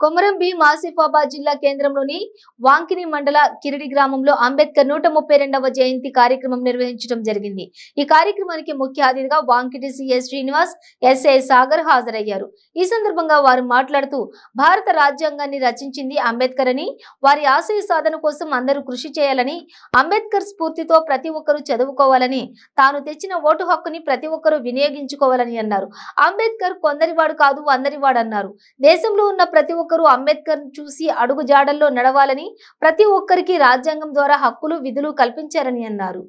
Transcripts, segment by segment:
కొమరం భీం ఆసిఫాబాద్ జిల్లా కేంద్రంలోని వాంకిని మండల కిరిడి గ్రామంలో అంబేద్కర్ 132వ జయంతి కార్యక్రమం నిర్వహించడం జరిగింది। ఈ కార్యక్రమానికి ముఖ్య అతిథిగా వాంకిటి సిఎస్ శ్రీనివాస్, ఎస్ఐ సాగర్ హాజరయ్యారు। ఈ సందర్భంగా వారు మాట్లాడుతూ భారత రాజ్యాంగాన్ని రచించింది అంబేద్కర్ అని, వారి ఆశయ సాధన కోసం అందరూ కృషి చేయాలని, అంబేద్కర్ స్ఫూర్తితో ప్రతి ఒక్కరూ చదువుకోవాలని, తాను తెచ్చిన ఓటు హక్కుని ప్రతి ఒక్కరూ వినియోగించుకోవాలని అన్నారు। అంబేద్కర్ కొందరివాడు కాదు అందరివాడు అన్నారు। దేశంలో ఉన్న ప్రతి ఒక్కరూ అంబేద్కర్ చూసి అడుగు జాడల్లో నడవాలని, ప్రతి ఒక్కరికి రాజ్యాంగం ద్వారా హక్కులు విధులు కల్పించారని అన్నారు।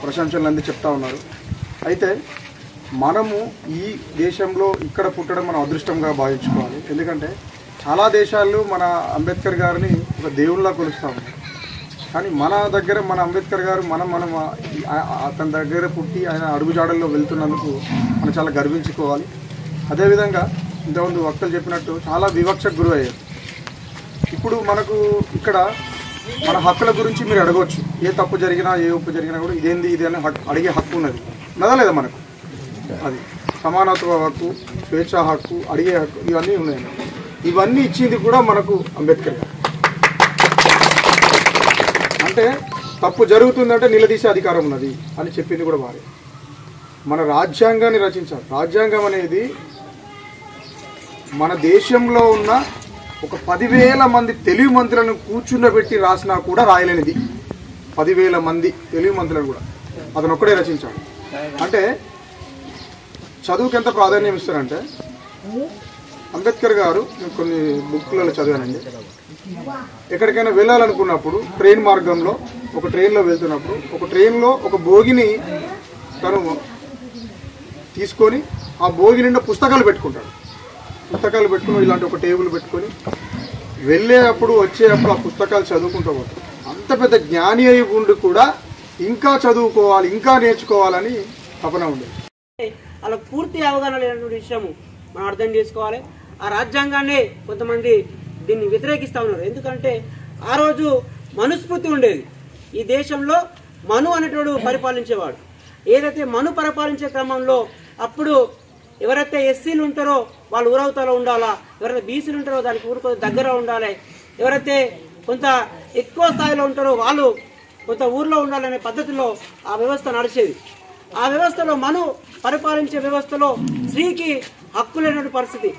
ప్రశంసలు చెప్తా ఉన్నారు। అయితే మనము ఈ దేశంలో ఇక్కడ పుట్టడం మనం అదృష్టంగా భావించుకోవాలి। ఎందుకంటే చాలా దేశాలు మన అంబేద్కర్ గారిని ఒక దేవుళ్ళలా కొలుస్తాము, కానీ మన దగ్గర మన అంబేద్కర్ గారు మనం అతని దగ్గర పుట్టి ఆయన అడుగుజాడల్లో వెళ్తున్నందుకు మనం చాలా గర్వించుకోవాలి। అదేవిధంగా ఇంతకుముందు వక్తలు చెప్పినట్టు చాలా వివక్షకు గురి అయ్యారు। ఇప్పుడు మనకు ఇక్కడ మన హక్కుల గురించి మీరు అడగవచ్చు, ఏ తప్పు జరిగినా ఏ ఒప్పు జరిగినా కూడా ఇదేంది ఇది అని అడిగే హక్కు ఉన్నది లేదా మనకు? అది సమానత్వ హక్కు, స్వేచ్ఛా హక్కు, అడిగే హక్కు ఇవన్నీ ఉన్నాయి। ఇవన్నీ ఇచ్చింది కూడా మనకు అంబేద్కర్ గారు। అంటే తప్పు జరుగుతుందంటే నిలదీసే అధికారం ఉన్నది అని చెప్పింది కూడా వారే। మన రాజ్యాంగాన్ని రచించారు। రాజ్యాంగం అనేది మన దేశంలో ఉన్న ఒక 10,000 మంది తెలుగు మంత్రులను కూర్చుండబెట్టి రాసినా కూడా రాయలేనిది। 10,000 మంది తెలుగు మంత్రులను కూడా అతను ఒక్కడే రచించాడు। అంటే చదువుకి ఎంత ప్రాధాన్యం ఇస్తారంటే, అంబేద్కర్ గారు నేను కొన్ని బుక్లలో చదివానండి, ఎక్కడికైనా వెళ్ళాలనుకున్నప్పుడు ట్రైన్ మార్గంలో ఒక ట్రైన్లో వెళ్తున్నప్పుడు ఒక ట్రైన్లో ఒక భోగిని తను తీసుకొని ఆ భోగి నిండా పుస్తకాలు పెట్టుకుని ఇలాంటి ఒక టేబుల్ పెట్టుకొని వెళ్ళేటప్పుడు వచ్చేటప్పుడు ఆ పుస్తకాలు చదువుకుంటూ పోతాడు। అంత పెద్ద జ్ఞాని అయి ఉండి కూడా ఇంకా చదువుకోవాలి, ఇంకా నేర్చుకోవాలని తపన ఉండేది। అలా పూర్తి అవగాహన లేనటువంటి విషయము మనం అర్థం చేసుకోవాలి। ఆ రాజ్యాంగాన్ని కొంతమంది దీన్ని వ్యతిరేకిస్తూ ఉన్నారు। ఎందుకంటే ఆ రోజు మనుస్మృతి ఉండేది। ఈ దేశంలో మను అనేటోడు పరిపాలించేవాడు। ఏదైతే మను పరిపాలించే క్రమంలో అప్పుడు ఎవరైతే ఎస్సీలు ఉంటారో వాళ్ళు ఊరవతలో ఉండాలా, ఎవరైతే బీసీలు ఉంటారో దానికి ఊరుకో దగ్గర ఉండాలి, ఎవరైతే కొంత ఎక్కువ స్థాయిలో ఉంటారో వాళ్ళు కొంత ఊర్లో ఉండాలనే పద్ధతిలో ఆ వ్యవస్థ నడిచేది। ఆ వ్యవస్థలో మను పరిపాలించే వ్యవస్థలో స్త్రీకి హక్కు లేనటువంటి పరిస్థితి,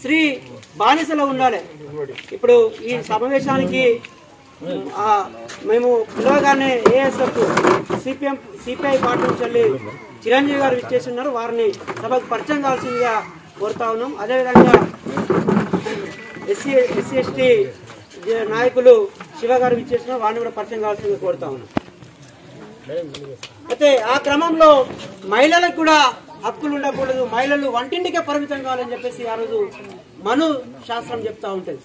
స్త్రీ బానిసలో ఉండాలి। ఇప్పుడు ఈ సమావేశానికి మేము పిలవగానే ఏఎస్ఎఫ్ సిపిఐ పార్టీ నుంచి వెళ్ళి చిరంజీవి గారు ఇచ్చేస్తున్నారు, వారిని సభకు పరిచయం కావాల్సిందిగా కోరుతా ఉన్నాం। అదేవిధంగా ఎస్సీ ఎస్టీ నాయకులు శివ గారు ఇచ్చేస్తున్నారు, వారిని కూడా పరిచయం కావాల్సిందిగా కోరుతా ఉన్నాం। అయితే ఆ క్రమంలో మహిళలకు కూడా హక్కులు ఉండకూడదు, మహిళలు వంటింటికే పరిమితం కావాలని చెప్పేసి ఆ రోజు మను శాస్త్రం చెప్తా ఉంటుంది।